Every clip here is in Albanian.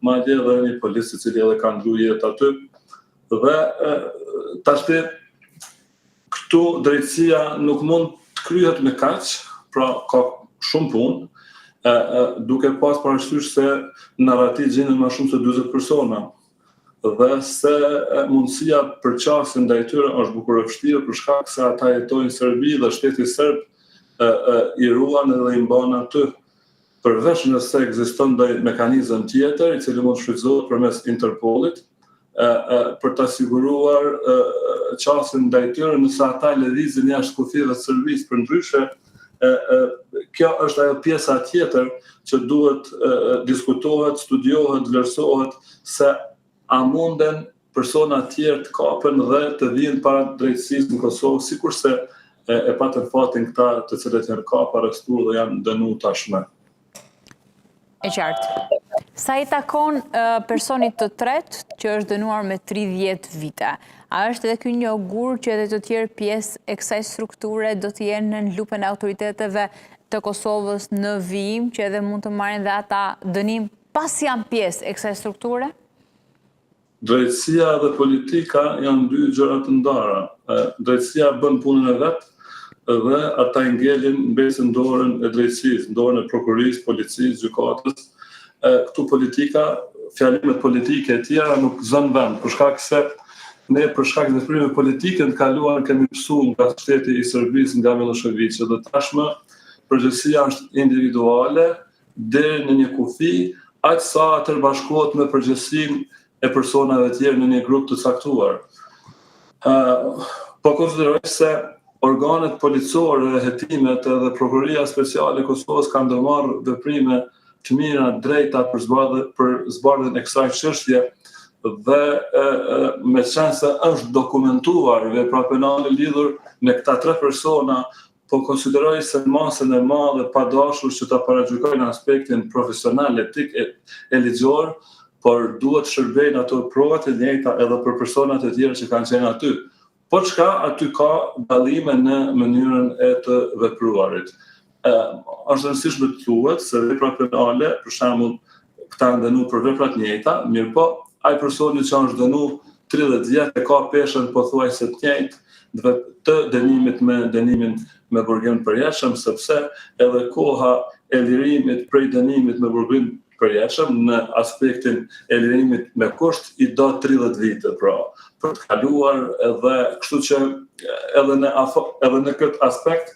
madje edhe një policë i cili edhe ka ndru jetë aty. Dhe tashti këtu drejtësia nuk mund të kryhet me kaq, pra ka shumë punë, duke pas parasysh se në Rati gjenden më shumë se 40 persona. Dhe se mundësia për qasjen ndaj tyre është bukur e vështirë për shkak se ata jetojnë në Serbi dhe shteti serb i ruan edhe i mban aty. Përveç nëse ekziston ndaj mekanizëm tjetër, i cili mund shfrytëzohet përmes Interpolit, për ta siguruar qasjen ndaj tyre nëse ata lëvizin jashtë kufive të Serbisë. Përndryshe, kjo është ajo pjesa tjetër që duhet diskutohet, studiohet, vlerësohet se a munden persona tjerë të kapen dhe të vinë para drejtësisë në Kosovë, sikurse e patën fatin këta të cilët janë kapa, arrestuar dhe janë dënuar tashmë. E qartë. Sa i takon personit të tretë që është dënuar me 30 vite, a është edhe ky një augur që edhe të tjerë pjesë e kësaj strukture do të jenë në lupën e autoriteteve të Kosovës në vijim, që edhe mund të marrin dhe ata dënim pas janë pjesë e kësaj strukture? Drejtësia dhe politika janë dy gjëra të ndara. Drejtësia bën punën e vet dhe ata i ngelin mbesin dorën e drejtësisë, dorën e prokurisë, policisë, gjykatës. Këtu politika, fjalimet politike e tjera nuk zën vend, për shkak se ne për shkak të veprimeve politike të kaluar kemi mësuar nga shteti i Serbisë, nga Miloševići, dhe tashmë përgjegjësia është individuale deri në një kufi, aq sa tërbashkohet me përgjegjësinë e personave të tjerë në një grup të caktuar. Po konsideroj se organet policore, hetimet dhe prokuroria speciale e Kosovës kanë ndërmarrë veprime të mira drejta për zbardhjen e kësaj çështje dhe me qenë se është dokumentuar vepra penale lidhur me këta 3 persona, po konsideroj se masën e madhe pa dashur që ta paragjykojnë aspektin profesional, etik e ligjor, por duhet shërbejnë ato provat e njëjta edhe për personat e tjerë që kanë qenë aty. Po çka aty ka dallime në mënyrën e të vepruarit. Është rëndësishme të thuhet se vepra penale, për shembull, këta janë dënuar për vepra të njëjta, mirëpo ai personi që është dënuar 30 vjet e ka peshën pothuajse të njëjtë të dënimit me dënimin me burgim të përjetshëm, sepse edhe koha e lirimit prej dënimit me burgim të përjetshëm në aspektin e lirimit me kusht i do 30 vite, pra, për të kaluar edhe kështu që edhe në këtë aspekt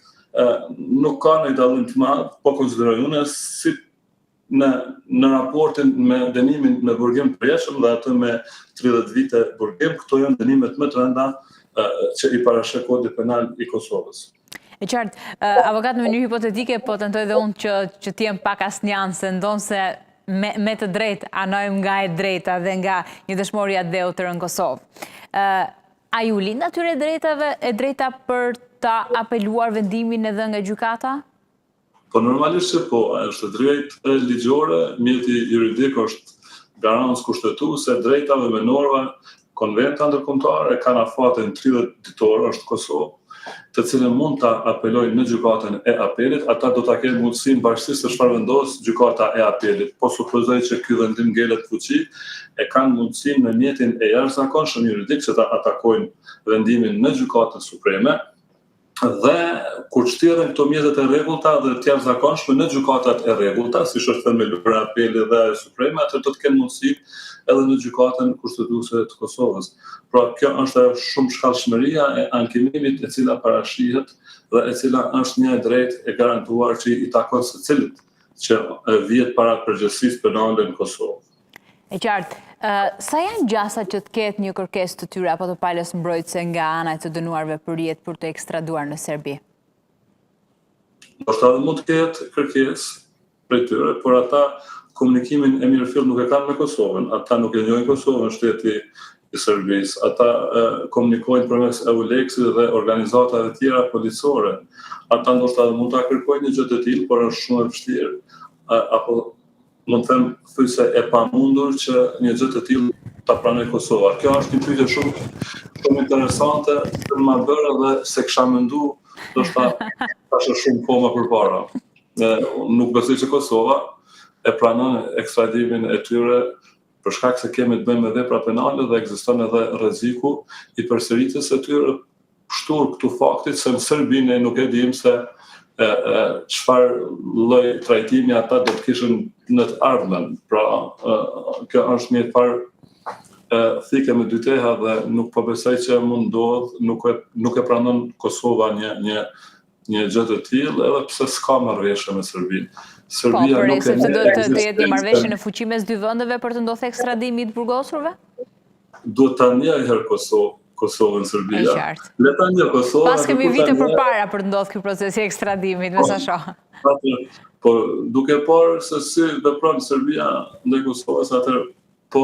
nuk ka një dallim të madh, po konsideroj unë si në raportin me dënimin me burgim të përjetshëm dhe atë me 30 vite burgim, këto janë dënimet më të rënda që i parashë Kodit Penal i Kosovës. E qartë, avokat në mënyrë hipotetike, po tentoj dhe unë që t'jem pak asnjanë, se ndonë se me të drejtë anojmë nga e drejta dhe nga një dëshmoria deutër në Kosovë. A ju lind atyre drejta për ta apeluar vendimin edhe nga gjykata? Po normalisht që po, është drejtë ligjore, mjeti juridik është garancë kushtetuese drejtave menorëve, konventa ndërkombëtare kanë afatin 30 ditor është Kosovë, të cilën mund ta apelojnë në gjykatën e apelit, ata do ta kenë mundësinë varësisht se çfarë vendos gjykata e apelit. Po supozoj që ky vendim ngelet fuqi, e kanë mundësinë në mjetin e jashtëzakonshëm juridik që ta atakojnë vendimin në gjykatën supreme, dhe kur shtiren këto mjetet e rregullta dhe të jashtëzakonshme në gjykatat e rregullta, siç është themeluar apeli dhe supreme, atë do të kenë mundësi edhe në gjykatën kushtetuese të Kosovës. Pra kjo është shumë shkallshmëria e ankimimit e cila parashihet dhe e cila është një drejtë e garantuar që i takon secilit që vihet para përgjegjësisë penale në Kosovë. E qartë. Sa janë gjasat që të ketë një kërkesë të tyre apo të palës mbrojtëse nga ana e të dënuarve për jetë për të ekstraduar në Serbi? Ndoshta mund të ketë kërkesë prej tyre, por ata komunikimin e mirëfillt nuk e kanë me Kosovën. Ata nuk e njohin Kosovën, shteti i Serbisë. Ata komunikojnë përmes EULEX-it dhe organizatave tjera policore. Ata ndoshta mund ta kërkojnë një gjë të tillë, por është shumë e vështirë. Apo mund të them thyse e pamundur që një gjë të tillë ta pranoj Kosova. Kjo është një pyetje shumë interesante që më bërë edhe se kisha menduar ndoshta tash shumë kohë më përpara. Nuk besoj që Kosova e pranon ekstradimin e tyre për shkak se kemi të bëjmë me vepra penale dhe ekziston edhe rreziku i përsëritjes së tyre shtur këtu faktit se në Serbi ne nuk e dim se çfarë lloj trajtimi ata do të kishin në të ardhmen. Pra, kjo është një farë thike me dy teha dhe nuk po besoj që mund ndodh, nuk e pranon Kosova një gjë të tillë, edhe pse s'ka marrëveshje me Serbinë. Serbia nuk e sepse do të jetë një marrëveshje në fuqi mes dy vendeve për të ndodhur ekstradimi i të burgosurve? Duhet ta njeh herë Kosovën Serbia. E qartë. Le ta njeh Kosovën. Pas kemi vite përpara për të ndodhur ky proces i ekstradimit, me sa shoh. Po duke parë se si vepron Serbia ndaj Kosovës, atëherë po